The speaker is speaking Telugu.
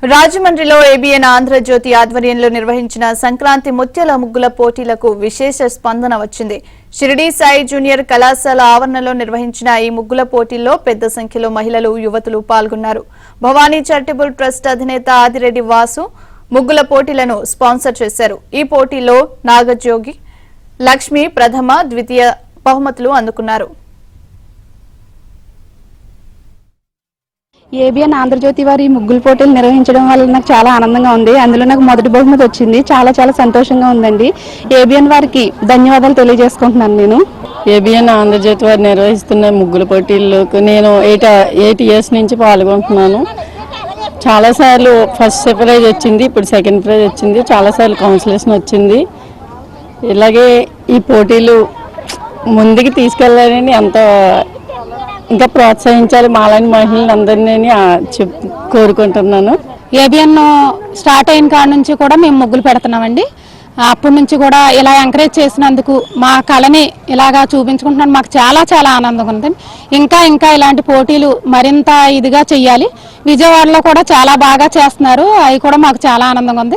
రాజమండ్రిలో ఏబిఎన్ ఆంధ్రజ్యోతి ఆధ్వర్యంలో నిర్వహించిన సంక్రాంతి ముత్యాల ముగ్గుల పోటీలకు విశేష స్పందన వచ్చింది. షిరిడి సాయి జూనియర్ కళాశాల ఆవరణలో నిర్వహించిన ఈ ముగ్గుల పోటీల్లో పెద్ద సంఖ్యలో మహిళలు, యువతులు పాల్గొన్నారు. భవానీ చారిటబుల్ ట్రస్ట్ అధినేత ఆదిరెడ్డి వాసు ముగ్గుల పోటీలను స్పాన్సర్ చేశారు. ఈ పోటీలో నాగజోగి, లక్ష్మి ప్రథమ, ద్వితీయ బహుమతులు అందుకున్నారు. ఏబిఎన్ ఆంధ్రజ్యోతి వారి ముగ్గుల పోటీలు నిర్వహించడం వల్ల నాకు చాలా ఆనందంగా ఉంది. అందులో నాకు మొదటి బహుమతి వచ్చింది. చాలా చాలా సంతోషంగా ఉందండి. ఏబిఎన్ వారికి ధన్యవాదాలు తెలియజేసుకుంటున్నాను. నేను ఏబిఎన్ ఆంధ్రజ్యోతి వారు నిర్వహిస్తున్న ముగ్గుల పోటీల్లోకి నేను 8 ఇయర్స్ నుంచి పాల్గొంటున్నాను. చాలాసార్లు ఫస్ట్ ప్రైజ్ వచ్చింది, ఇప్పుడు సెకండ్ ప్రైజ్ వచ్చింది, చాలాసార్లు కౌన్సిలేషన్ వచ్చింది. ఇలాగే ఈ పోటీలు ముందుకు తీసుకెళ్లాలని ఎంతో ఇంకా ప్రోత్సహించాలి మాలాంటి మహిళలందరినీ కోరుకుంటున్నాను. ఏబిఎన్ స్టార్ట్ అయిన కాడ నుంచి కూడా మేము ముగ్గులు పెడుతున్నామండి. అప్పటి నుంచి కూడా ఇలా ఎంకరేజ్ చేసినందుకు మా కళని ఇలాగా చూపించుకుంటున్నాను. మాకు చాలా చాలా ఆనందంగా ఉంది. ఇంకా ఇలాంటి పోటీలు మరింత ఇదిగా చెయ్యాలి. విజయవాడలో కూడా చాలా బాగా చేస్తున్నారు. అవి కూడా మాకు చాలా ఆనందంగా ఉంది.